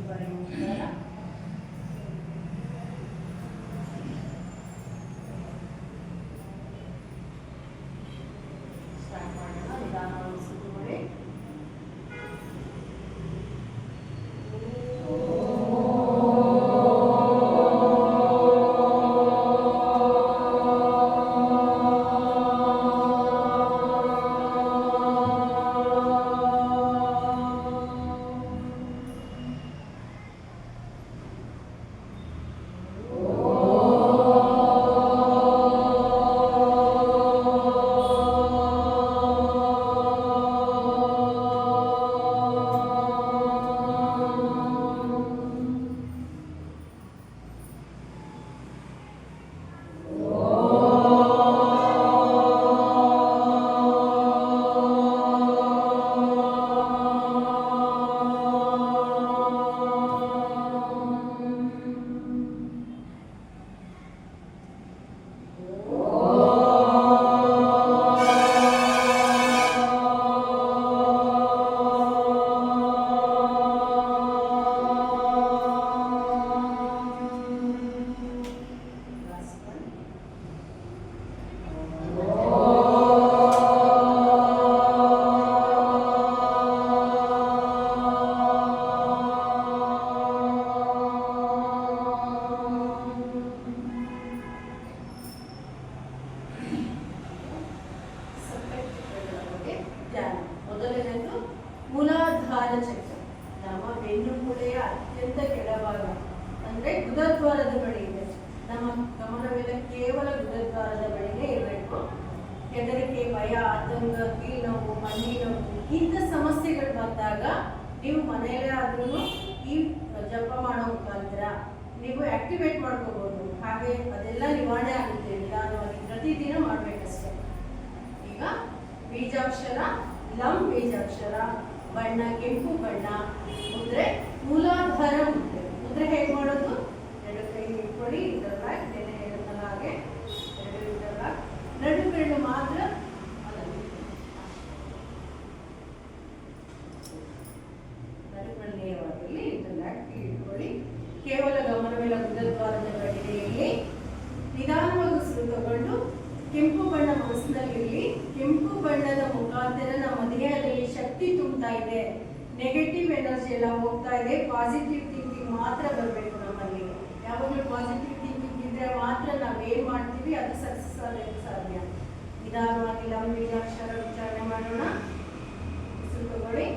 ಬಾರಿ ನಮಸ್ಕಾರ. ಸ್ಟಾರ್ಟ್ ಮಾಡೋಣ. ನಿಧಾನವಾಗಿ ಸುತ್ತುಗೊಳ್ಳಿ. ಮೊದಲನೇದು ಮೂಲಾಧಾರ ಚಕ್ರ. ನಮ್ಮ ಬೆನ್ನುಮೂಳೆಯ ಅತ್ಯಂತ ಕೆಳಭಾಗ ಅಂದ್ರೆ ಗುದದ್ವಾರದ ಬಳಿ ಇದೆ. ನಮ್ಮ ಗಮನವೆಲ್ಲ ಕೇವಲ ಗುದದ್ವಾರದ ಬಳಿನೇ ಇರಬೇಕು. ಹೆದರಿಕೆ, ಭಯ, ಆತಂಕ, ಕೀಳ್ನೋವು, ಮಂಡಿ ನೋವು ಇಂಥ ಸಮಸ್ಯೆಗಳು ಬಂದಾಗ ನೀವು ಮನೆಯಲ್ಲೇ ಆದ್ರೂ ಈ ಜಪ ಮಾಡೋ ಮುಖಾಂತರ ನೀವು ಆಕ್ಟಿವೇಟ್ ಮಾಡ್ಕೋಬಹುದು. ಹಾಗೆ ಅದೆಲ್ಲ ನಿವಾರಣೆ ಆಗುತ್ತೆ ನಿಧಾನವಾಗಿ. ಪ್ರತಿದಿನ ಮಾಡ್ಬೇಕಷ್ಟೇ. ಈಗ ಬೀಜಾಕ್ಷರ ಲಂ ಬೀಜಾಕ್ಷರ, ಬಣ್ಣ ಕೆಂಪು ಬಣ್ಣ, ಮುದ್ರೆ ಮೂಲಾಧಾರ ಮುದ್ರೆ. ಮುದ್ರೆ ಹೇಗೆ ಮಾಡೋದು? ಎರಡು ಕೈ ಇಟ್ಕೊಳ್ಳಿ, ಇಂಟರ್ಲಾಕ್, ನೆನೆ ಹೇಳಿದ್ನಲ್ಲ ಹಾಗೆ ಎರಡು ಇಂಟರ್ಲಾಕ್, ನಡು ಬೆರಳು ಮಾತ್ರ ನಡು ಬೆರಳು ನೇರವಾಗಿರಲಿ, ಇಂಟರ್ಲಾಕ್ ಇಟ್ಕೊಳ್ಳಿ. ಕೇವಲ ಗಮನವೆಲ್ಲ ಗುದದ್ವಾರದ ಬಡಿಗೆಯಲ್ಲಿ ನಿಧಾನವಾಗಿ ಉಸಿರು ತಗೊಂಡು ಕೆಂಪು ಬಣ್ಣ ಮನಸ್ಸಿನಲ್ಲಿರಲಿ. ಕೆಂಪು ಬಣ್ಣದ ಮುಖಾಂತರ ನಮ್ಮ ದೇಹದಲ್ಲಿ ಶಕ್ತಿ ತುಂಬ್ತಾ ಇದೆ, ನೆಗೆಟಿವ್ ಎನರ್ಜಿ ಎಲ್ಲ ಹೋಗ್ತಾ ಇದೆ. ಪಾಸಿಟಿವ್ ಥಿಂಕಿಂಗ್ ಮಾತ್ರ ಬರಬೇಕು ನಮ್ಮಲ್ಲಿ. ಯಾವಾಗಲೂ ಪಾಸಿಟಿವ್ ಥಿಂಕಿಂಗ್ ಇದ್ರೆ ಮಾತ್ರ ನಾವೇನ್ ಮಾಡ್ತೀವಿ ಅದು ಸಕ್ಸಸ್ ಆಗಲಿಕ್ಕೆ ಸಾಧ್ಯ. ನಿಧಾನವಾಗಿ ಲಂ ಬೀಜಾಕ್ಷರ ಉಚ್ಚಾರಣೆ ಮಾಡೋಣ. ಉಸಿರು ತಗೊಳ್ಳಿ.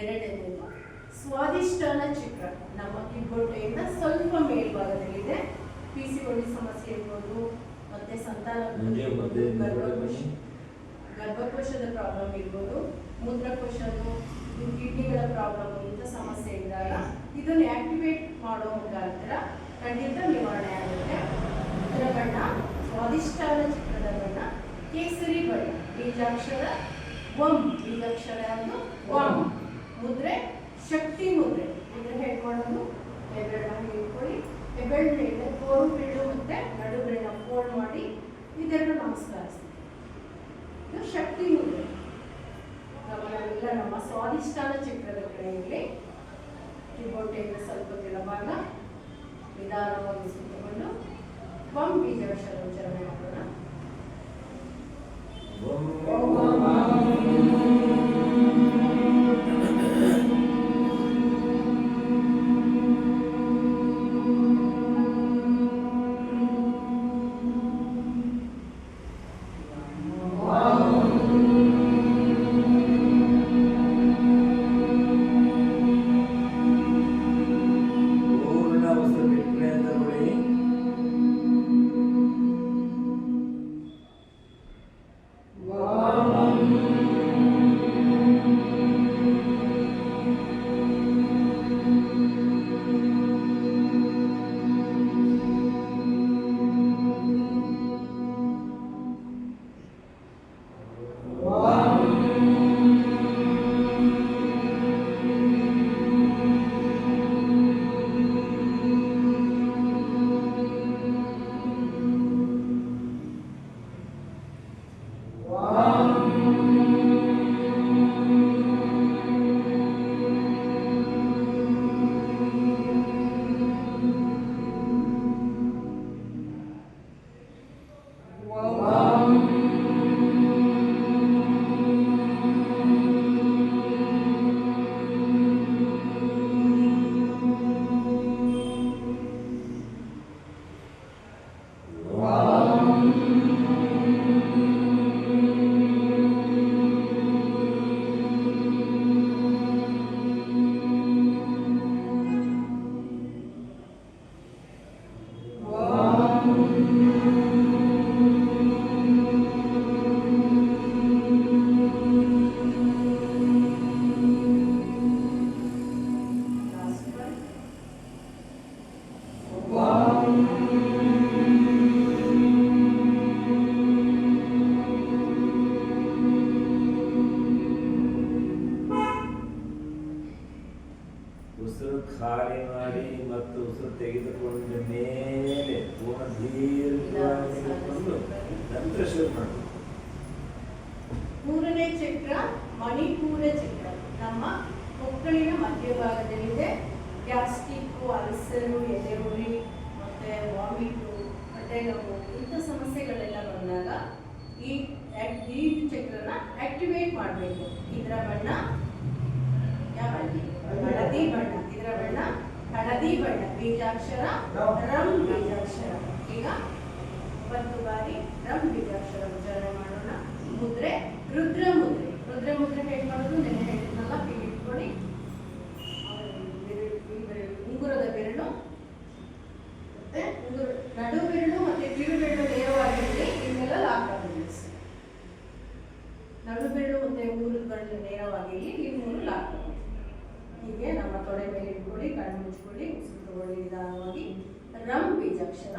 ಎರಡನೇದು ಸ್ವಾದಿಷ್ಟಾನ ಚಕ್ರ ನಮ್ಮ ಕಿಬ್ಬೊಟ್ಟೆಯಿಂದ ಸ್ವಲ್ಪ ಮೇಲ್ಭಾಗದಲ್ಲಿದೆ. ಪಿಸಿಒಡಿ ಸಮಸ್ಯೆ ಇರ್ಬೋದು, ಮತ್ತೆ ಸಂತಾನ ಗರ್ಭಕೋಶದ ಪ್ರಾಬ್ಲಮ್ ಇರ್ಬೋದು, ಮೂತ್ರಕೋಶದ್ದು ಕಿಡ್ನಿಗಳ ಪ್ರಾಬ್ಲಮ್ ಇಂಥ ಸಮಸ್ಯೆ ಇದ್ದಾಗ ಇದನ್ನು ಆಕ್ಟಿವೇಟ್ ಮಾಡೋ ಮುಖಾಂತರ ಖಂಡಿತ ನಿವಾರಣೆ ಆಗುತ್ತೆ. ಇದರ ಬಣ್ಣ ಸ್ವಾದಿಷ್ಟಾನ ಚಕ್ರದ ಬಣ್ಣ ಕೇಸರಿ ಬಣ್ಣ. ಬೀಜಾಕ್ಷರ ವಂ, ಬೀಜಾಕ್ಷರ ಯಾವುದು ವಂ. ಮುದ್ರೆ ಶಕ್ತಿ ಮುದ್ರೆ. ಮುದ್ರೆ ಹೇಗೆ ಮಾಡೋದು? ಹೆಬ್ಬೆರಳನ್ನು ಇಟ್ಕೊಳ್ಳಿ, ಹೆಬ್ಬೆರಳಿನಿಂದ ತೋರು ಬೆರಳು ಮತ್ತೆ ನಡು ಬೆರಳನ್ನ ಫೋಲ್ಡ್ ಮಾಡಿ ಇದೆರಡು ನಮಸ್ಕರಿಸ್ತೀವಿ. ಇದು ಶಕ್ತಿ ಮುದ್ರೆ. ಗಮನವಿಲ್ಲ ನಮ್ಮ ಸ್ವಾದಿಷ್ಟಾನ ಚಕ್ರದ ಕಡೆಯಲ್ಲಿ ಕಿಬ್ಬೊಟ್ಟೆಯಿಂದ ಸ್ವಲ್ಪ ಕೆಳಭಾಗ ನಿಧಾನವಾಗಿ ಸುತ್ತಕೊಂಡು ವಂ ಬೀಜಾಕ್ಷರ ಉಚ್ಚಾರಣೆ ಮಾಡೋಣ. ಉಸಿರು ಖಾಲಿ ಮಾಡಿ ಮತ್ತು ಉಸಿರು ತೆಗೆದುಕೊಂಡ ಮೇಲೆ ಪೂರ್ಣ ದೀರ್ಘವಾಗಿ ನಂತರ ಶುರು ಮಾಡಿ. ಮೂರನೇ ಚಕ್ರ ಮಣಿಪೂರ ಚಕ್ರ ನಮ್ಮ ಹೊಕ್ಕಳಿನ ಮಧ್ಯಭಾಗದಲ್ಲಿದೆ. ಗ್ಯಾಸ್ಟ್ರಿಕ್ಕು, ಅಲ್ಸರು, ಎದೆಯುರಿ ಮತ್ತೆ ವಾಮಿಟು, ಹೊಟ್ಟೆ ನೋವು ಇಂಥ ಸಮಸ್ಯೆಗಳೆಲ್ಲ ಬಂದಾಗ ಈ ಚಕ್ರನ ಆಕ್ಟಿವೇಟ್ ಮಾಡಬೇಕು. ಇದರ ಬಣ್ಣ ಹಳದಿ ಬಣ್ಣ. ಇದರ ಬಣ್ಣ ಹಳದಿ ಬಣ್ಣ. ಬೀಜಾಕ್ಷರ ರಂ ಬೀಜಾಕ್ಷರ. ಈಗ 10 ಬಾರಿ ರಂ ಬೀಜಾಕ್ಷರ ಉಚ್ಚಾರಣೆ ಮಾಡೋಣ. ಮುದ್ರೆ ರುದ್ರ ಮುದ್ರೆ. ರುದ್ರ ಮುದ್ರೆ ಹೇಗೆ ಮಾಡೋದು? ನೆನೆ ಹೇಳಿದ್ನಲ್ಲ, ಹೀಗೆ ಇಟ್ಕೊಳ್ಳಿ. ಉಂಗುರದ ಬೆರಳು ಮತ್ತೆ ನಡು ಬೆರಳು ಮತ್ತೆ ಕಿರು ಬೆರಳು ನೇರವಾಗಿರಲಿ. ಇದನ್ನೆಲ್ಲ ಲಾಕ್ ಆಗಲಿ. ನಡು ಬೆರಳು ಮತ್ತೆ ಉಂಗುರದ ಬೆರಳು ನೇರವಾಗಿರಲಿ. ಇವು ಮೂರು ಲಾಕ್ ಆಗಲಿ. ಹೀಗೆ ನಮ್ಮ ತೊಡೆ ಮೇಲೆ ಇಟ್ಕೊಳ್ಳಿ, ಕಣ್ಣು ಮುಚ್ಕೊಳ್ಳಿ, ಉಸಿರು ತಗೊಳ್ಳಿ ನಿಧಾನವಾಗಿ. ರಂ ಬೀಜಾಕ್ಷರ.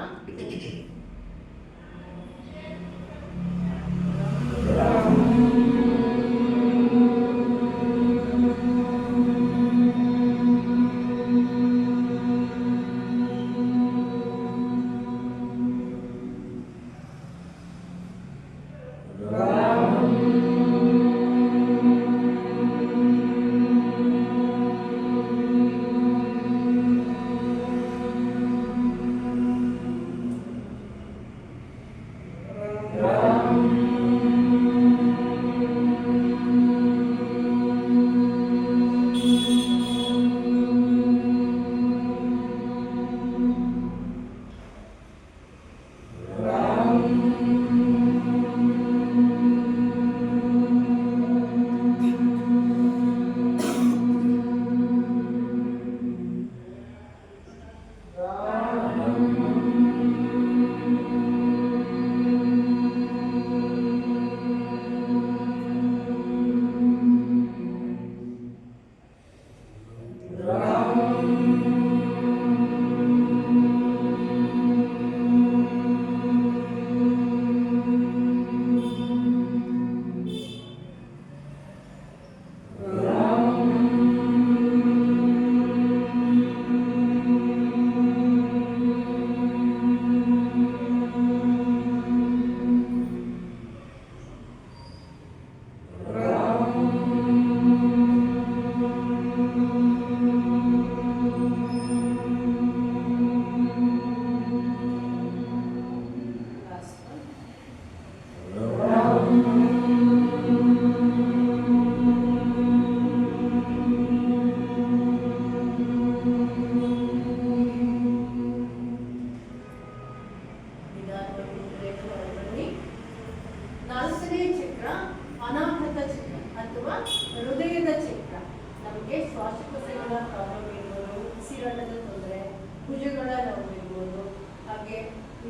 ಹೃದಯದ ಚಕ್ರ ನಮಗೆ ಶ್ವಾಸಕೋಶಗಳ ಪ್ರಾಬ್ಲಮ್ ಇರ್ಬೋದು, ಉಸಿರಾಟದ ತೊಂದರೆ, ಭುಜಗಳ ನೋವು ಇರ್ಬೋದು, ಹಾಗೆ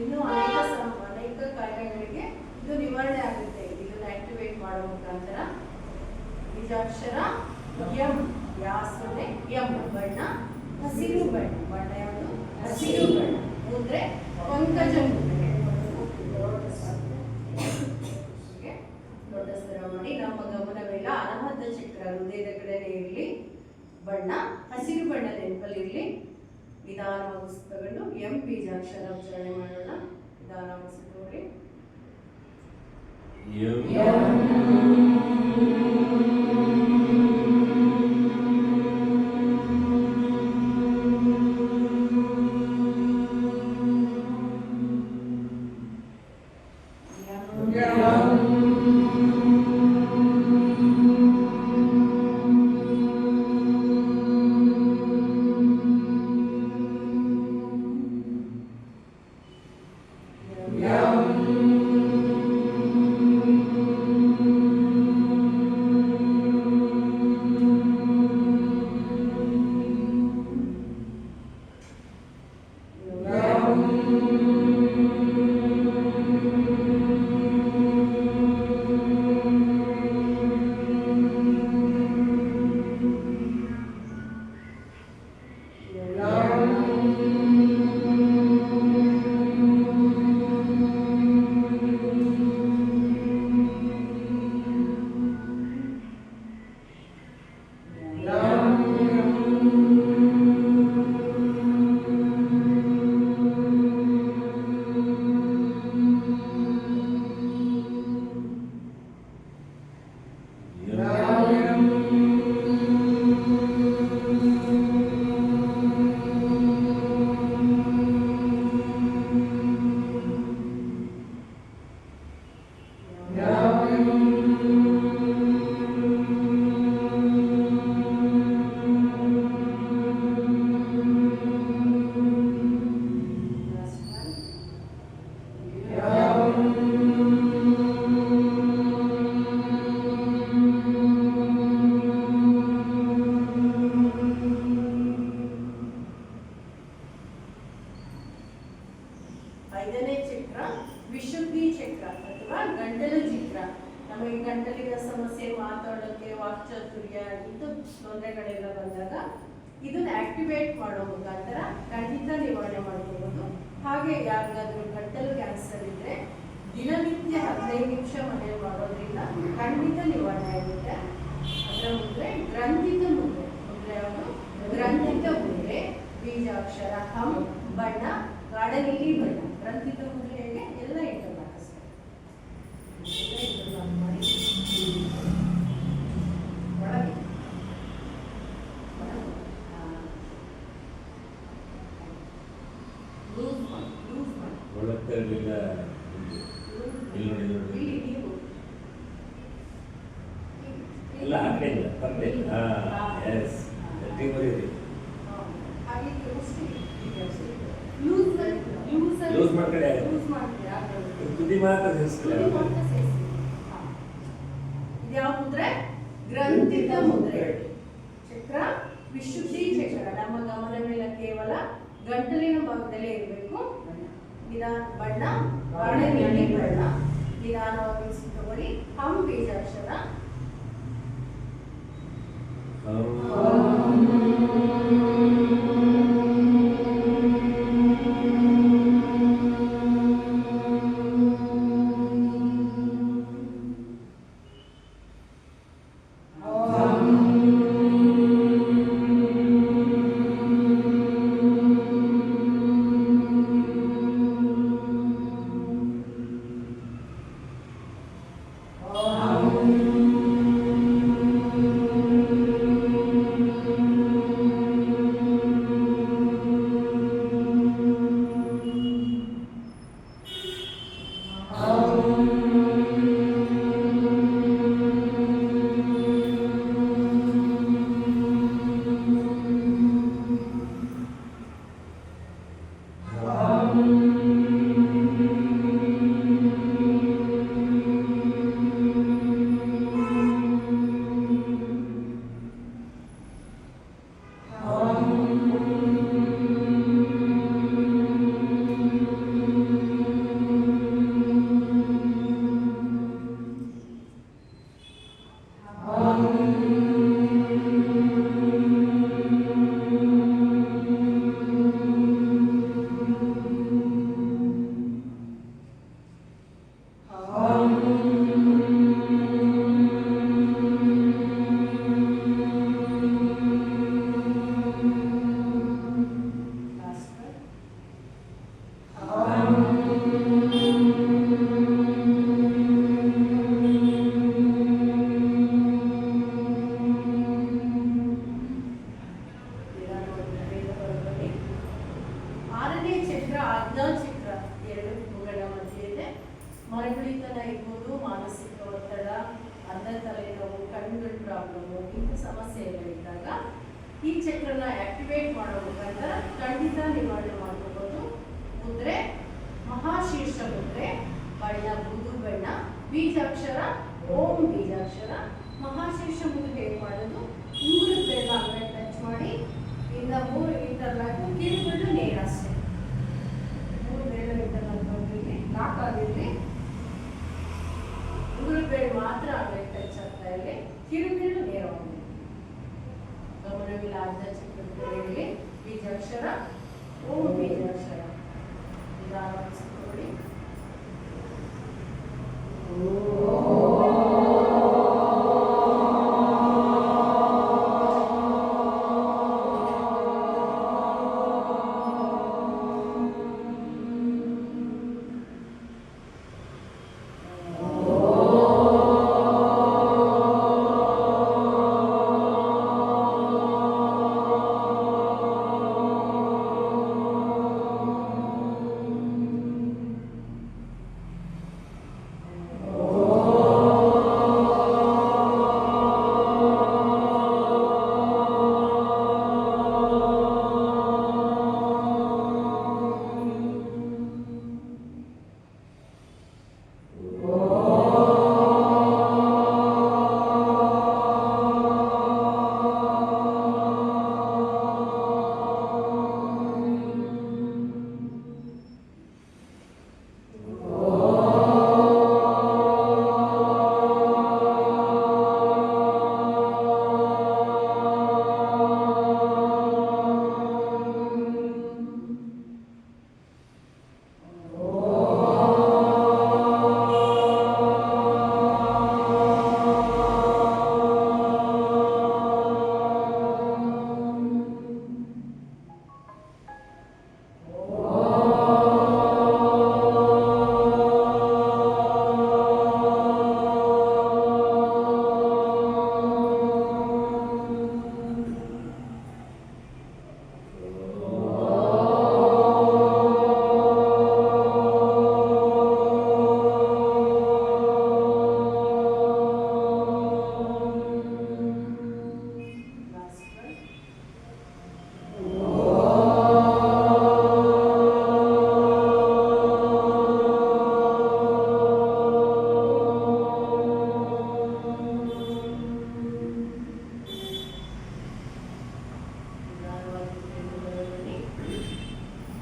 ಇನ್ನೂ ಅನೇಕ ಕಾಯಿಲೆಗಳಿಗೆ ಇದು ನಿವಾರಣೆ ಆಗುತ್ತೆ. ಇದನ್ನು ಆಕ್ಟಿವೇಟ್ ಮಾಡೋ ಮುಖಾಂತರ ಬೀಜಾಕ್ಷರ ಎಂ, ಯಾಸನೆ ಎಂ, ಬಣ್ಣ ಹಸಿರು ಬಣ್ಣ. ಬಣ್ಣ ಯಾವುದು? ಹಸಿರು ಬಣ್ಣ. ಮುದ್ರೆ ಪಂಕಜ ಮುದ್ರೆ. ದೊಡ್ಡ ಸ್ವರ ಮಾಡಿ ನಮ್ಮ ಗಮನವೆಲ್ಲ ಅನಾಹತ ಚಕ್ರ ಹೃದಯದ ಕಡೆನೇ ಇರಲಿ. ಬಣ್ಣ ಹಸಿರು ಬಣ್ಣ ನೆನಪಲ್ಲಿರಲಿ. ನಿಧಾನವಾಗಿ ತಗೊಂಡು ಎಂ ಬೀಜಾಕ್ಷರ ಉಚ್ಚಾರಣೆ ಮಾಡೋಣ. ನಿಧಾನವಾಗಿ ತಗೊಳ್ಳಿ. ಐದನೇ ಚಕ್ರ ವಿಶುದ್ಧಿ ಚಕ್ರ ಅಥವಾ ಗಂಟಲು ಚಕ್ರ. ನಮಗೆ ಗಂಟಲಿನ ಸಮಸ್ಯೆ, ಮಾತಾಡೋಕ್ಕೆ, ವಾಕ್ಚಾತುರ್ಯ ಇದು ತೊಂದರೆಗಳೆಲ್ಲ ಬಂದಾಗ ಇದನ್ನ ಆಕ್ಟಿವೇಟ್ ಮಾಡೋ ಮುಖಾಂತರ ಖಂಡಿತ ನಿವಾರಣೆ ಮಾಡ್ಕೋಬಹುದು. ಹಾಗೆ ಯಾರಿಗಾದ್ರೂ ಗಂಟಲು ಕ್ಯಾನ್ಸರ್ ಇದ್ರೆ ದಿನನಿತ್ಯ 15 ನಿಮಿಷ ಮನೆಯಲ್ಲಿ ಮಾಡೋದ್ರಿಂದ ಖಂಡಿತ ನಿವಾರಣೆ ಆಗುತ್ತೆ. ಅದರ ಮುದ್ರೆ ಗ್ರಂಥಿತ ಮುದ್ರೆ. ಮುದ್ರೆ ಯಾವುದು? ಗ್ರಂಥಿತ ಮುದ್ರೆ. ಬೀಜಾಕ್ಷರ ಹಂ, ಬಣ್ಣ ಗಾಢ ನೀಲಿ ಬಣ್ಣ. ಗ್ರಂಥಿತ ಮುದ್ರೆ ಹೇಗೆ ಎಲ್ಲ ಇಂಟರ್ಲಾಕ್ ಮಾಡಿ ಒಳಗೆ ಎಲ್ಲ ಹಾಕಿಲ್ಲ ಪತ್ತೆ. ಎಸ್ ಲೂಸ್ ಮಾಡ್ಕಡೆ ತುದಿ ಮಾತ್ರ ಯಾವ ಮುದ್ರೆ? ಗ್ರಂಥಿತ ಮುದ್ರೆ. ಚಕ್ರ ವಿಶುದ್ಧಿ ಚಕ್ರ. ನಮ್ಮ ಗಮನವೆಲ್ಲ ಕೇವಲ ಗಂಟಲಿನ ಭಾಗದಲ್ಲೇ ಇರಬೇಕು. ನಿಧಾನ ಬಣ್ಣ ಗಾಢ ನೀಲಿ ಬಣ್ಣ. ನಿಧಾನವಾಗಿ ತಗೊಳ್ಳಿ. ಹಂ ಬೀಜಾಕ್ಷರ. Om ಪ್ರಾಬ್ಲಮ್ಮು ಇಂಥ ಸಮಸ್ಯೆಗಳಿದ್ದಾಗ ಈ ಚಕ್ರನ ಆಕ್ಟಿವೇಟ್ ಮಾಡೋ ಮುಖಾಂತರ ಖಂಡಿತ ನಿವಾರಣೆ ಮಾಡ್ಕೋಬಹುದು. ಮುದ್ರೆ ಮಹಾಶೀರ್ಷ ಮುದ್ರೆ, ಬಣ್ಣ ಬೂದು ಬಣ್ಣ, ಬೀಜಾಕ್ಷರ ಓಂ ಬೀಜಾಕ್ಷರ. ಮಹಾಶೀರ್ಷ ಮುದ್ರೆ ಹೇಗೆ ಮಾಡೋದು? ಉಂಗುರದ ಬೆರಳ ಅಂಗೈ ಟಚ್ ಮಾಡಿ ಇಂದ 3 ಇಂಟರ್ಲಾಕ್ ಕಿರುಬಿಟ್ಟು ನೇರ ಅಷ್ಟೇ. 3 ಬೆರಳು ಇಂಟರ್ಲಾಕ್ ಮಾಡಿದ್ರೆ ಲಾಕ್ ಆಗಿರಲಿ. ಉಂಗುರದ ಬೆರಳು ಮಾತ್ರ ಅಂಗೈ ಟಚ್ ಆಗ್ತಾ ಇರಲಿ, ಕಿರುಬಿಟ್ಟು ನೇರವಾಗಲಿ. ಗಮನವಿಲ್ಲ ಅರ್ಧ ಚಕ್ರದಲ್ಲಿ ಬೀಜಾಕ್ಷರ ಓಂ ಬೀಜಾಕ್ಷರ. ನಿಧಾನವಾಗಿ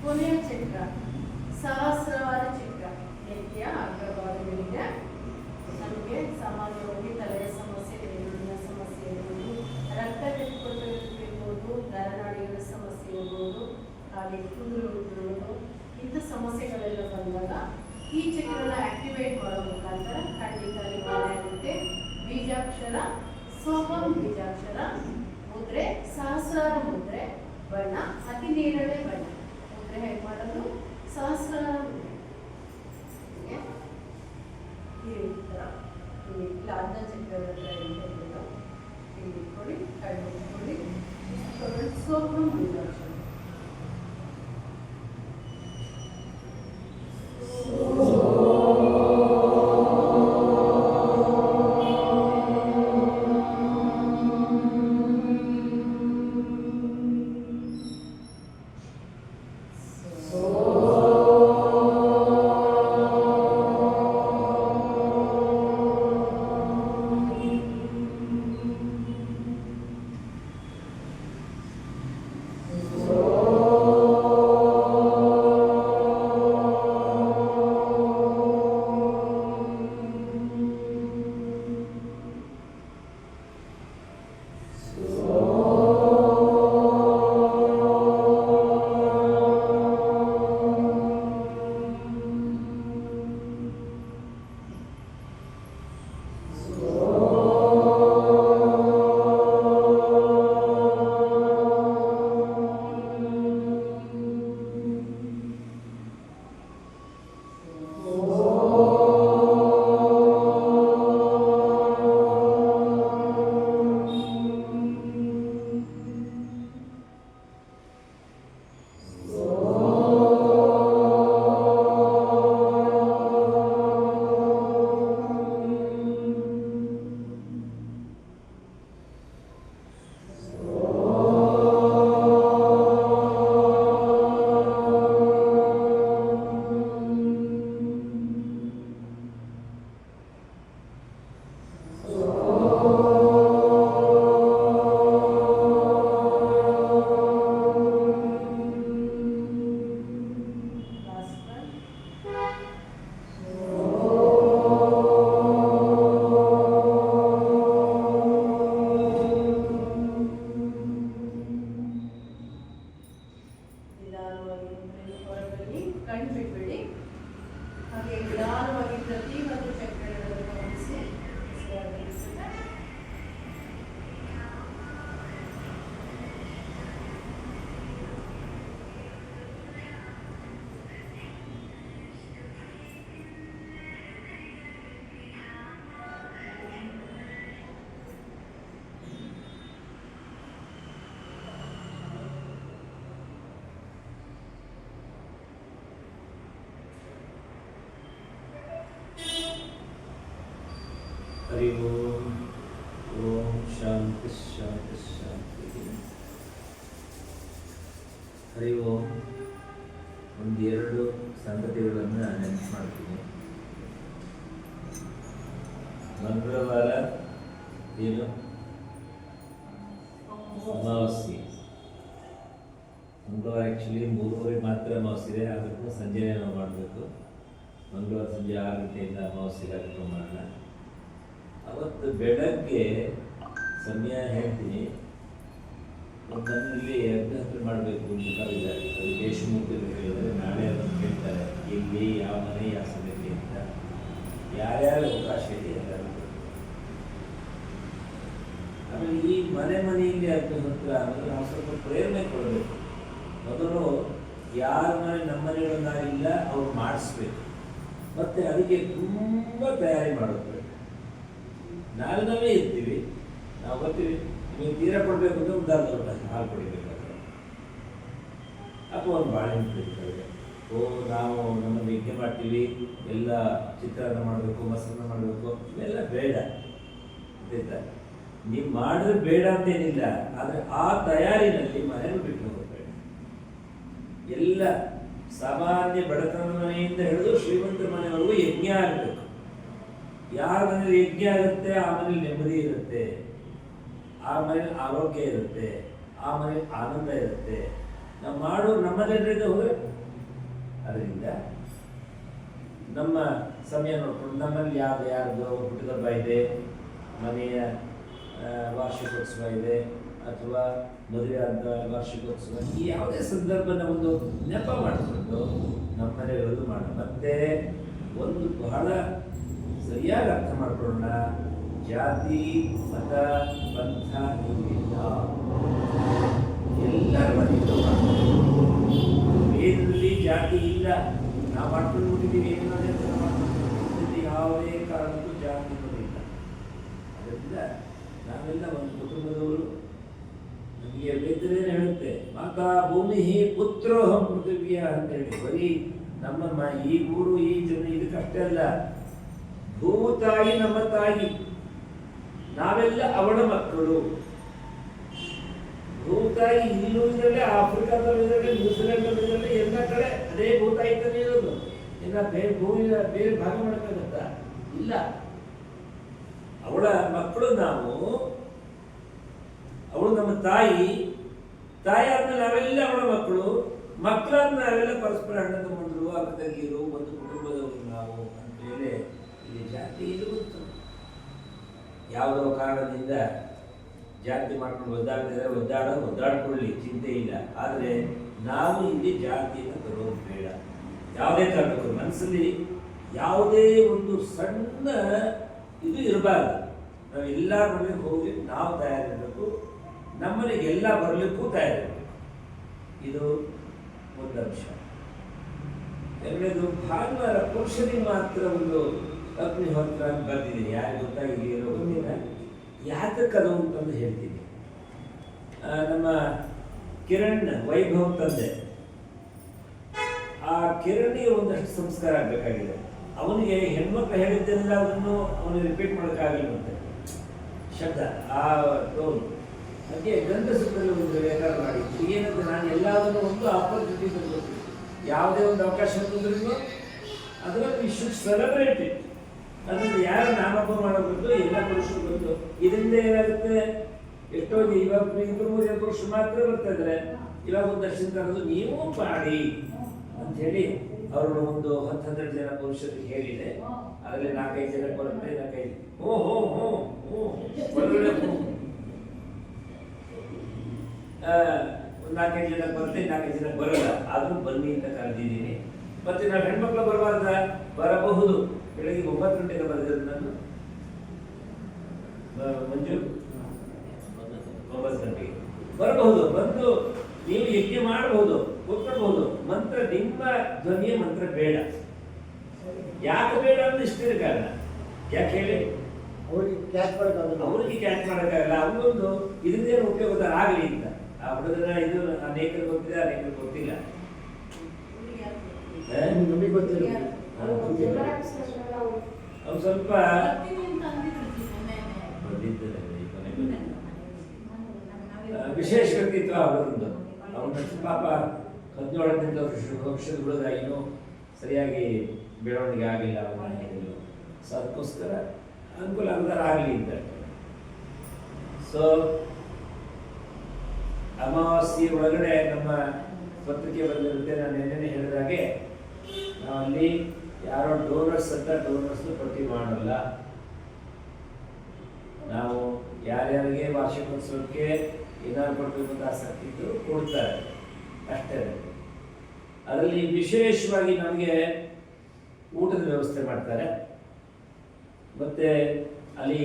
ಕೊನೆಯ ಚಕ್ರ ಸಹಸ್ರವಾದ ಚಕ್ರ. ನೆತ್ತಿಯ ಅಗ್ರಭಾಗದಲ್ಲಿದೆ. ನಮಗೆ ಸಾಮಾನ್ಯವಾಗಿ ತಲೆಯ ಸಮಸ್ಯೆ, ಬೆನ್ನಿನ ಸಮಸ್ಯೆ ಇರ್ಬೋದು, ರಕ್ತ ಕೆಟ್ಟುಕೊಳ್ಳುತ್ತಿರ್ಬೋದು, ನರನಾಡಿಗಳ ಸಮಸ್ಯೆ ಇರ್ಬೋದು, ಹಾಗೆ ಕೂದಲು ಉದುರುವುದು, ಇಂಥ ಸಮಸ್ಯೆಗಳೆಲ್ಲ ಬಂದಾಗ ಈ ಚಕ್ರನ ಆಕ್ಟಿವೇಟ್ ಮಾಡೋ ಮುಖಾಂತರ ಖಂಡಿತ ನಿವಾರಣೆ ಆಗುತ್ತೆ. ಬೀಜಾಕ್ಷರ ಸೋಮಂ ಬೀಜಾಕ್ಷರ ಮುದ್ರೆ ಸಹಸ್ರಾರ ಮುದ್ರೆ, ಬಣ್ಣ ಅತಿ ನೇರಳೆ ಬಣ್ಣ. ಮುದ್ರೆ ಹೇಗೆ ಮಾಡೋದು? ಸಹಸ್ರಾರ ಮುದ್ರೆ ಈ ಥರ ಇಲ್ಲ ಅರ್ಧ ಚಕ್ರದ ಹತ್ರ ಇಲ್ಲಿ ಇಟ್ಕೊಳ್ಳಿ, ಕಣ್ಣು ಇಟ್ಕೊಳ್ಳಿ, ಸೋಮಂ ಬೀಜಾಕ್ಷರ. ಶಾಂತಿ ಶಾಂತಿ ಶಾಂತಿ. ಹರಿ ಓಂ. ಒಂದೆರಡು ಸಂಗತಿಗಳನ್ನು ನೆನಪು ಮಾಡ್ತೀನಿ. ಮಂಗಳವಾರ ಏನು ಅಮಾವಾಸ್ಯೆ. ಮಂಗಳವಾರ ಆ್ಯಕ್ಚುಲಿ 3:30 ಮಾತ್ರ ಅಮಾವಾಸ್ಯೆ ಇದೆ, ಅದಕ್ಕೂ ಸಂಜೆನೇ ನಾವು ಮಾಡಬೇಕು. ಮಂಗಳವಾರ ಸಂಜೆ 6 ಗಂಟೆಯಿಂದ ಅಮಾವಾಸ್ಯೆ ಕಾರ್ಯಕ್ರಮ ಮಾಡೋಣ. ಅವತ್ತು ಬೆಳಗ್ಗೆ ಸಮಯ ಹೇಳ್ತೀನಿ. ನನ್ನಲ್ಲಿ ಅಭ್ಯರ್ಥನೆ ಮಾಡಬೇಕು ಅಂತ ಕರೆದಿದ್ದಾರೆ. ಅದು ದೇಶಮುಖರು ಹೇಳಿದರೆ ನಾಳೆ ಅದನ್ನು ಕೇಳ್ತಾರೆ, ಎಲ್ಲಿ ಯಾವ ಮನೆ ಯಾವ ಸಮಯಕ್ಕೆ ಅಂತ. ಯಾರ್ಯಾರು ಅವಕಾಶ ಇದೆ ಎಲ್ಲರೂ. ಆಮೇಲೆ ಈ ಮನೆಯಲ್ಲಿ ಅಭ್ಯಂತರ ಅಂದರೆ ನಾವು ಸ್ವಲ್ಪ ಪ್ರೇರಣೆ ಕೊಡಬೇಕು. ಮೊದಲು ಯಾರ ಮನೆ ನಮ್ಮ ಮನೆಗಳನ್ನಾಗಿಲ್ಲ ಅವ್ರು ಮಾಡಿಸ್ಬೇಕು. ಮತ್ತು ಅದಕ್ಕೆ ತುಂಬ ತಯಾರಿ ಮಾಡಬೇಕು. ನಾವೇ ಇರ್ತೀವಿ, ನಾವು ಬರ್ತೀವಿ, ನಿಮಗೆ ತೀರ ಕೊಡಬೇಕು ಅಂದರೆ ಒಂದು ದೊಡ್ಡ ಹಾಲು ಕೊಡಿಬೇಕಾದ್ರೆ ಅಥವಾ ಒಂದು ಬಾಳೆಹಣ್ಣು ಕುಡಿತಾರೆ. ನಾವು ನಮ್ಮನ್ನು ಯಜ್ಞ ಮಾಡ್ತೀವಿ, ಎಲ್ಲ ಚಿತ್ರಾನ್ನ ಮಾಡಬೇಕು, ಮೊಸರನ್ನ ಮಾಡಬೇಕು, ಇವೆಲ್ಲ ಬೇಡ ಆಯ್ತಾ. ನೀವು ಮಾಡಿದ್ರೆ ಬೇಡ ಅಂತೇನಿಲ್ಲ, ಆದರೆ ಆ ತಯಾರಿನಲ್ಲಿ ಮನೆಯನ್ನು ಬಿಟ್ಟು ಹೋಗಬೇಡ. ಎಲ್ಲ ಸಾಮಾನ್ಯ ಬಡತನ ಮನೆಯಿಂದ ಹಿಡಿದು ಶ್ರೀಮಂತರ ಮನೆವರೆಗೂ ಯಜ್ಞ ಆಗಬೇಕು. ಯಾರ ಮನೇಲಿ ಯಜ್ಞ ಆಗುತ್ತೆ ಆ ಮನೇಲಿ ನೆಮ್ಮದಿ ಇರುತ್ತೆ, ಆ ಮನೇಲಿ ಆರೋಗ್ಯ ಇರುತ್ತೆ, ಆ ಮನೇಲಿ ಆನಂದ ಇರುತ್ತೆ. ನಾವು ಮಾಡೋರು ನಮ್ಮ ಜನರಿಂದ ಹೋದರೆ ಅದರಿಂದ ನಮ್ಮ ಸಮಯ ನೋಡ್ಕೊಂಡು ನಮ್ಮಲ್ಲಿ ಯಾರ್ದು ಹುಟ್ಟುಹಬ್ಬ ಇದೆ, ಮನೆಯ ವಾರ್ಷಿಕೋತ್ಸವ ಇದೆ, ಅಥವಾ ಮದುವೆ ಆದ ವಾರ್ಷಿಕೋತ್ಸವ, ಈ ಯಾವುದೇ ಸಂದರ್ಭನ ಒಂದು ನೆಪ ಮಾಡಿಕೊಂಡು ನಮ್ಮ ಮನೆಗಳಲ್ಲೂ ಮಾಡೋಣ. ಮತ್ತೆ ಒಂದು ಬಹಳ ಸರಿಯಾಗಿ ಅರ್ಥ ಮಾಡ್ಕೊಳ್ಳೋಣ, ಜಾತಿ ಮತ ಪಂಥ ಇಲ್ಲ, ಎಲ್ಲರ ಮನೆಯಲ್ಲೂ ವೇದದಲ್ಲಿ ಜಾತಿ ಇಲ್ಲ. ನಾವು ಮಾಡ್ಕೊಂಡು ಬಿಟ್ಟಿದ್ದೀವಿ, ಏನಾದರೂ ಯಾವುದೇ ಕಾರಣಕ್ಕೂ ಜಾತಿ ಇಲ್ಲ. ಅದರಿಂದ ನಾವೆಲ್ಲ ಒಂದು ಕುಟುಂಬದವರು. ನಮಗೆ ವೇದನೆ ಹೇಳುತ್ತೆ, ಮಾತಾ ಭೂಮಿ ಪುತ್ರೋಹಂ ಪೃಥಿವಿಯ ಅಂತೇಳಿ. ಬರೀ ನಮ್ಮ ಈ ಊರು ಈ ಜನ ಇದಕ್ಕಷ್ಟೇ ಅಲ್ಲ, ಭೂತಾಯಿ ನಮ್ಮ ತಾಯಿ, ನಾವೆಲ್ಲ ಅವಳ ಮಕ್ಕಳು. ಭೂತಾಯಿ ಇಲ್ಲೂ ಇದರಲ್ಲಿ, ಆಫ್ರಿಕಾದಲ್ಲಿದ್ದರೆ, ನ್ಯೂಜಿಲೆಂಡ್ನಲ್ಲಿದ್ದರೆ, ಎಲ್ಲ ಕಡೆ ಅದೇ ಭೂತಾಯಿ ತಾನೇ ಇರೋದು. ಇನ್ನು ಭೂಮಿಯ ಬೇರೆ ಭಾಗ ಮಾಡೋಕ್ಕಾಗತ್ತಾ? ಇಲ್ಲ. ಅವಳ ಮಕ್ಕಳು ನಾವು, ಅವಳು ನಮ್ಮ ತಾಯಿ, ತಾಯಿ ಆದ್ಮೇಲೆ ನಾವೆಲ್ಲ ಅವಳ ಮಕ್ಕಳು, ಮಕ್ಕಳಾದ್ಮೇಲೆ ನಾವೆಲ್ಲ ಪರಸ್ಪರ ಅಣ್ಣ ತಮ್ಮಂದ್ರು, ಅಕ್ಕ ತಂಗಿರು, ಒಂದು ಕುಟುಂಬದವರು ನಾವು ಅಂತೇಳಿ ಇಲ್ಲಿ ಜಾತಿ ಇದು ಗೊತ್ತು. ಯಾವುದೋ ಕಾರಣದಿಂದ ಜಾತಿ ಮಾಡ್ಕೊಂಡು ಒದ್ದಾಡ್ತಿದ್ರೆ ಒದ್ದಾಡ್ಕೊಳ್ಳಿ, ಚಿಂತೆ ಇಲ್ಲ. ಆದರೆ ನಾವು ಇಲ್ಲಿ ಜಾತಿಯನ್ನು ತರೋದು ಬೇಡ. ಯಾವುದೇ ಕಾರಣಕ್ಕೂ ಮನಸ್ಸಲ್ಲಿ ಯಾವುದೇ ಒಂದು ಸಣ್ಣ ಇದು ಇರಬಾರ್ದು. ನಾವು ಎಲ್ಲರ ಮನೆಗೆ ಹೋಗಿ ನಾವು ತಯಾರಿರಬೇಕು, ನಮ್ಮನೆಗೆ ಎಲ್ಲ ಬರಲಿಕ್ಕೂ ತಯಾರಿರಬೇಕು. ಇದು ಒಂದು ಅಂಶ. ಎರಡನೇದು, ಭಾನುವಾರ ಪುರುಷನಿಗೆ ಮಾತ್ರ ಒಂದು ಅಗ್ನಿಹೋತ್ರ ಅಂತ ಬರ್ತಿದ್ದೀನಿ. ಯಾರಿಗೆ ಗೊತ್ತಾಗಿ ಏನೋ ಗೊತ್ತಿಲ್ಲ, ಯಾತಕ್ಕದು ಅಂತಂದು ಹೇಳ್ತೀನಿ. ನಮ್ಮ ಕಿರಣ್ ವೈಭವ್ ತಂದೆ, ಆ ಕಿರಣಿಗೆ ಒಂದಷ್ಟು ಸಂಸ್ಕಾರ ಆಗಬೇಕಾಗಿದೆ. ಅವನಿಗೆ ಹೆಣ್ಮಕ್ಳು ಹೇಳಿದ್ದೆಲ್ಲ ಅದನ್ನು ಅವನಿಗೆ ರಿಪೀಟ್ ಮಾಡೋಕ್ಕಾಗಲಿಲ್ಲಂತೆ, ಶಬ್ದ ಆ ಟೋನ್. ಹಾಗೆ ಗಂಧಸೂತ್ರದಲ್ಲಿ ಒಂದು ವ್ಯಾಪಾರ ಮಾಡಿ ಏನಂದ್ರೆ, ನಾನು ಎಲ್ಲದನ್ನು ಒಂದು ಆಪರ್ಚುನಿಟಿ ತಂದು ಯಾವುದೇ ಒಂದು ಅವಕಾಶ ಬಂದ್ರೂ ಅದರಲ್ಲಿ ವಿ ಶುಡ್ ಸೆಲೆಬ್ರೇಟ್ ಇಟ್. ಅದನ್ನು ಯಾರು ನಾಮಪ್ಪ ಮಾಡಬೇಕು, ಎಲ್ಲ ಪುರುಷರು ಬಂದು. ಇದರಿಂದ ಏನಾಗುತ್ತೆ, ಎಷ್ಟೋ ಇವಾಗ 2-3 ಪುರುಷರು ಮಾತ್ರ ಬರ್ತಾ ಇದ್ದಾರೆ. ಇವಾಗ ಒಂದು ದರ್ಶನ ತರೋದು ನೀವು ಮಾಡಿ ಅಂತ ಹೇಳಿ ಅವರು ಒಂದು 10-12 ಜನ ಪುರುಷರಿಗೆ ಹೇಳಿದೆ. ಅದರಲ್ಲಿ 4-5 ಜನ ಬರುತ್ತೆ, 4-5 ಒಳಗಡೆ 4-5 ಜನ ಬರುತ್ತೆ, 4-5 ಜನ ಬರಲ್ಲ. ಆದ್ರೂ ಬನ್ನಿ ಅಂತ ಕರೆದಿದ್ದೀನಿ. ಮತ್ತೆ ನಾವು ಹೆಣ್ಮಕ್ಳು ಬರಬಾರ್ದ? ಬರಬಹುದು. ಬೆಳಗ್ಗೆ 9 ಗಂಟೆಗೆ ಬರೆದಿರೋದು ನಾನು, ಮಂಜು 9 ಗಂಟೆಗೆ ಬರಬಹುದು. ಬಂದು ನೀವು ಯಜ್ಞ ಮಾಡಬಹುದು, ಕೂತ್ಕೊಳ್ಬಹುದು. ಮಂತ್ರ ನಿಮ್ಮ ಧ್ವನಿಯ ಮಂತ್ರ ಬೇಡ. ಯಾಕೆ ಬೇಡ ಅಂದ್ರೆ ಇಷ್ಟೇ ಕಾರಣ. ಯಾಕೆ ಹೇಳಿ? ಅವರಿಗೆ ಕ್ಯಾಚ್ ಮಾಡೋಕ್ಕಾಗಲ್ಲ. ಅವನೊಂದು ಇದರಿಂದ ಉಪಯೋಗ ಆಗಲಿ ಅಂತ. ಆ ಹುಡುಗನ ಇದು ಅನೇಕರು ಗೊತ್ತಿದೆ, ಅನೇಕರು ಗೊತ್ತಿಲ್ಲ. ಅವ್ನು ಸ್ವಲ್ಪ ಬಂದಿದ್ದಾರೆ. ವಿಶೇಷ ವ್ಯಕ್ತಿತ್ವ ಅವರೊಂದು. ಅವನ ಪಾಪ 17 ವರ್ಷದ ಹುಡುಗ ಇನ್ನೂ ಸರಿಯಾಗಿ ಬೆಳವಣಿಗೆ ಆಗಿಲ್ಲ ಅವನ ಹೇಳಿದ್ರು. ಸೊ ಅದಕ್ಕೋಸ್ಕರ ಅನುಕೂಲ ಆಗಲಿ ಅಂತ. ಸೊ ಅಮಾವಾಸ್ಯೆ ಒಳಗಡೆ ನಮ್ಮ ಪತ್ರಿಕೆ ಬಂದಿರುತ್ತೆ. ನಾನು ನಿನ್ನೆ ಹೇಳಿದಾಗೆ ನಾವು ಅಲ್ಲಿ ಯಾರೋ ಡೋನರ್ಸ್ ಅಂತ ಡೋನರ್ಸ್ ಪಟ್ಟಿ ಮಾಡಲ್ಲ. ನಾವು ಯಾರ್ಯಾರಿಗೆ ವಾರ್ಷಿಕೋತ್ಸವಕ್ಕೆ ಏನಾದ್ರು ಕೊಡಬೇಕು ಅಂತ ಆಸಕ್ತಿ ಇದ್ದು ಕೊಡ್ತಾರೆ ಅಷ್ಟೇ. ಅದರಲ್ಲಿ ವಿಶೇಷವಾಗಿ ನಮಗೆ ಊಟದ ವ್ಯವಸ್ಥೆ ಮಾಡ್ತಾರೆ. ಮತ್ತೆ ಅಲ್ಲಿ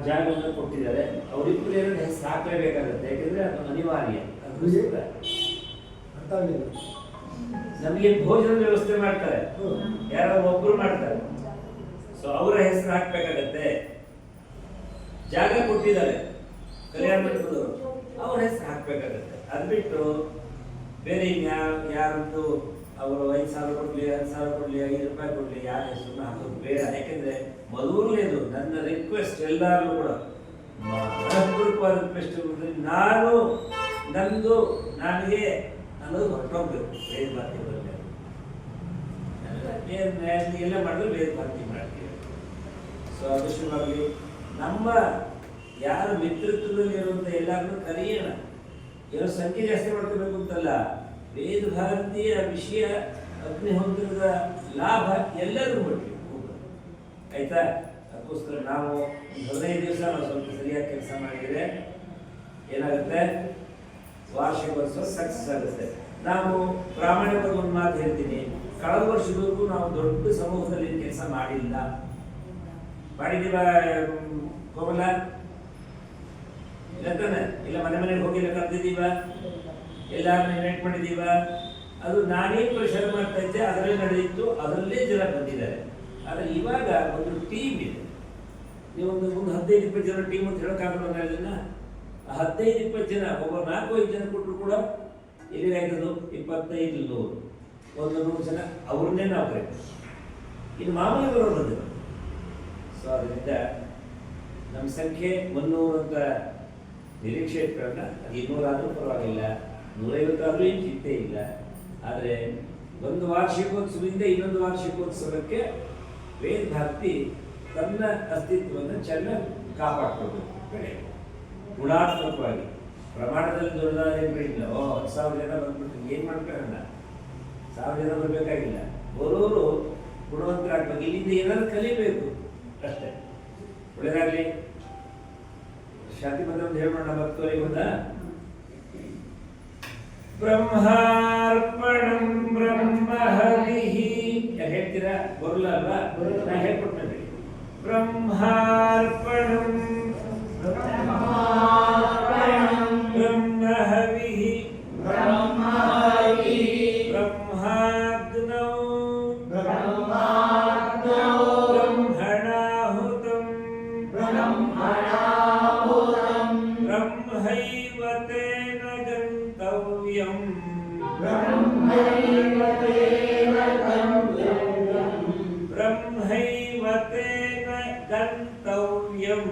ಜಾಗವನ್ನು ಕೊಟ್ಟಿದ್ದಾರೆ. ಅವರಿಬ್ಬರು ಏನಂದ್ರೆ ಹೆಸರು ಹಾಕಲೇಬೇಕಾಗುತ್ತೆ, ಯಾಕಂದ್ರೆ ಅದು ಅನಿವಾರ್ಯ. ನಮಗೆ ಭೋಜನದ ವ್ಯವಸ್ಥೆ ಮಾಡ್ತಾರೆ, ಯಾರೋ ಒಬ್ರು ಮಾಡ್ತಾರೆ. ಸೊ ಅವರ ಹೆಸರು ಹಾಕ್ಬೇಕಾಗತ್ತೆ. ಜಾಗ ಕೊಟ್ಟಿದ್ದಾರೆ ಕಲ್ಯಾಣ ಮಂಟಪದವರು, ಅವ್ರ ಹೆಸರು ಹಾಕ್ಬೇಕಾಗತ್ತೆ. ಅದು ಬಿಟ್ಟು ಬೇರೆ ಯಾರದ್ದು ಅವರು 5,000 ಕೊಡ್ಲಿ, 10,000 ಕೊಡ್ಲಿ, 5 ರೂಪಾಯಿ ಕೊಡ್ಲಿ, ಯಾರ ಹೆಸರನ್ನ ಹಾಕೋದು ಬೇಡ. ಯಾಕೆಂದ್ರೆ ಮೊದಲನೇದು ನನ್ನ ರಿಕ್ವೆಸ್ಟ್ ಎಲ್ಲರೂ ಕೂಡ ಮನಪೂರ್ವಕವಾದ ರಿಕ್ವೆಸ್ಟ್, ನಾನು ನಂದು ನನಗೆ ಅನ್ನೋದು ಹೊರಟೋಗ್ಬೇಕು. ಬೇರೆ ಬಾಕಿ ಬರಬೇಕು ಎಲ್ಲ ಮಾಡಿದ್ರೆ ಬೇರೆ ಬಾಕಿ ಮಾಡ್ತೀವಿ. ಸೊ ಅದೃಷ್ಟವಾಗಿ ನಮ್ಮ ಯಾರ ಮಿತ್ರತ್ವದಲ್ಲಿ ಇರುವಂಥ ಎಲ್ಲರನ್ನೂ ಕರೆಯೋಣ. ಏನೋ ಸಂಖ್ಯೆ ಜಾಸ್ತಿ ಮಾಡ್ಕೋಬೇಕು ಅಂತಲ್ಲ, ವೇದ ಭಾರತೀಯ ವಿಷಯ ಅಗ್ನಿಹೋತ್ರದ ಲಾಭ ಎಲ್ಲರಿಗೂ ಕೊಡ್ತೀವಿ. ಆಯ್ತಾ? ಅದಕ್ಕೋಸ್ಕರ ನಾವು 15 ದಿವಸ ನಾವು ಸ್ವಲ್ಪ ಸರಿಯಾಗಿ ಕೆಲಸ ಮಾಡಿದರೆ ಏನಾಗುತ್ತೆ, ವಾರ್ಷಿಕೋತ್ಸವ ಸಕ್ಸಸ್ ಆಗುತ್ತೆ. ನಾವು ಪ್ರಾಮಾಣಿಕವಾಗಿ ಒಂದು ಮಾತು ಹೇಳ್ತೀನಿ, ಕಳೆದ ವರ್ಷದವರೆಗೂ ನಾವು ದೊಡ್ಡ ಸಮೂಹದಲ್ಲಿ ಕೆಲಸ ಮಾಡಿಲ್ಲ. ಮಾಡಿದ್ದೀವ ಕೋಮಲ? ಇಲ್ಲ ತಾನೆ? ಇಲ್ಲ ಮನೆಗೆ ಹೋಗಿ ಕರೆದಿದ್ದೀವ, ಎಲ್ಲಾರನ್ನ ಇನ್ವೈಟ್ ಮಾಡಿದ್ದೀವ. ಅದು ನಾನೇನು ಪರಿಶ್ರಮ ಮಾಡ್ತಾ ಇದ್ದೆ ಅದರಲ್ಲೇ ನಡೆದಿತ್ತು, ಅದರಲ್ಲೇ ಜನ ಬಂದಿದ್ದಾರೆ. ಆದರೆ ಇವಾಗ ಒಂದು ಟೀಮ್ ಇದೆ. ನೀವೊಂದು 15-20 ಜನ ಟೀಮ್ ಅಂತ ಹೇಳೋಕ್ಕಾಗಲ್ಲ. ಅದನ್ನ 15-20 ಜನ, ಒಬ್ಬ 4-5 ಜನ ಕೊಟ್ಟರು ಕೂಡ ಎಲ್ಲಿಗಾಯ್ತದು 25-100 100 ಜನ ಅವ್ರನ್ನೇ ನಾವು ಕರೀತೀವಿ. ಇನ್ನು ಮಾಮೂಲಿ ಬರೋರು ಬಂದಿರೋ. ಸೊ ಅದರಿಂದ ನಮ್ಮ ಸಂಖ್ಯೆ 300 ಅಂತ ನಿರೀಕ್ಷೆ ಇಟ್ಕೊಂಡ, ಅದು 200 ಆದರೂ ಪರವಾಗಿಲ್ಲ, 150 ಆದರೂ ಏನು ಚಿಂತೆ ಇಲ್ಲ. ಆದರೆ ಒಂದು ವಾರ್ಷಿಕೋತ್ಸವದಿಂದ ಇನ್ನೊಂದು ವಾರ್ಷಿಕೋತ್ಸವಕ್ಕೆ ವೇದ ಭಾರತಿ ತನ್ನ ಅಸ್ತಿತ್ವವನ್ನು ಚೆನ್ನಾಗಿ ಕಾಪಾಡ್ಕೊಳ್ಬೇಕು. ಕಡೆ ಗುಣಾತ್ಮಕವಾಗಿ ಪ್ರಮಾಣದಲ್ಲಿ ದೊಡ್ಡದಾದೇನು ಇಲ್ಲ. 10,000 ಜನ ಬಂದ್ಬಿಟ್ಟು ಏನು ಮಾಡ್ಕೊಳ್ಳೋಣ, 1000 ಜನ ಬರಬೇಕಾಗಿಲ್ಲ. ಬರೋರು ಗುಣವಂತರಾಗಬೇಕು, ಇಲ್ಲಿಂದ ಏನಾದ್ರು ಕಲಿಬೇಕು ಅಷ್ಟೇ. ಒಳ್ಳೆಯದಾಗಲಿ. ಶಾಂತಿ ಬಂದ ಒಂದು ಹೇಳೋಣ. ಭಕ್ತವರಿಗೆ ಬಂದ ಬ್ರಹ್ಮಾರ್ಪಣಂ ಬ್ರಹ್ಮ ಹರಿಃ ಹೇಳ್ತೀರಾ? ಬರಲ್ಲ ಅಲ್ವಾ? ನಾ ಹೇಳ್ಕೊಡ್ತೇನೆ. ಬ್ರಹ್ಮಾರ್ಪಣಂ ಬ್ರಹ್ಮ ಹರಿಃ ಬ್ರಹ್ಮಾಗ್ನೌ ಬ್ರಹ್ಮಣಾಹುತಂ ಬ್ರಹ್ಮೈವ ತೇನ ಗಂತವ್ಯಂ ಬ್ರಹ್ಮೈವ ತೇನ ಗಂತವ್ಯಂ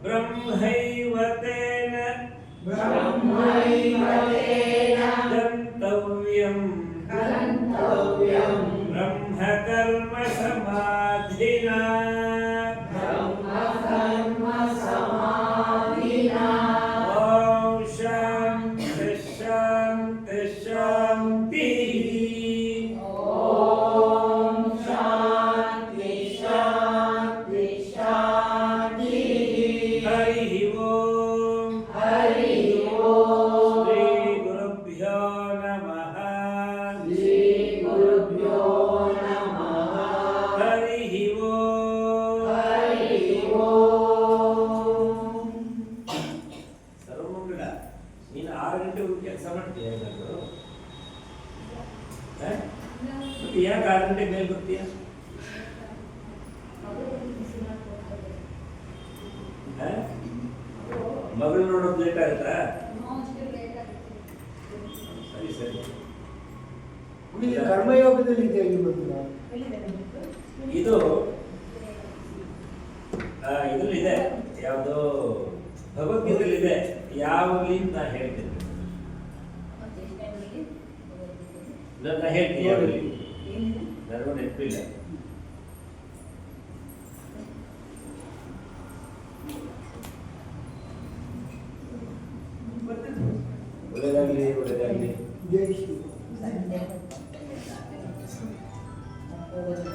ಬ್ರಹ್ಮೈವ ತೇನ ಗಂತವ್ಯಂ ಬ್ರಹ್ಮಕರ್ಮ ಸಮಾಧಿನಾ ಓಂ ಶಾಂತಿ ಶಾಂತಿ ಶಾಂತಿ. ಹರಿ ಓಂ. ಶ್ರೀ ಗುರುಭ್ಯೋ ನಮಃ. ಹರಿ ಓಂ. ಸರ್ವಮಂಗಳ. ನೀನು 6 ಗಂಟೆವರೆಗೂ ಕೆಲಸ ಮಾಡ್ತೀಯ? ಮತ್ತೆ ಯಾಕೆ 6 ಗಂಟೆ ಮೇಲೆ ಬರ್ತೀಯ? ಮಗಳು ನೋಡೋದು ಲೇಟ್ ಆಯ್ತಾ? ಸರಿ ಸರಿ. ಕರ್ಮಯೋಗದಲ್ಲಿ ಇದು ಇದ್ರಲ್ಲಿದೆ ಯಾವುದೋ ಭಗವದ್ಗೀತೆಯಲ್ಲಿದೆ, ಯಾವಾಗಲಿ ನಾ ಹೇಳ್ತೀನಿ. ನಾ ಹೇಳ್ತೀನಿ ಯಾವಾಗಲಿ, ನನಗೂ ನೆನಪಿಲ್ಲ. ಒಳ್ಳೆದಾಗ್ಲಿ, ಒಳ್ಳೆದಾಗ್ಲಿ. ಜೈ ಶ್ರೀ ಹೋಗೋದು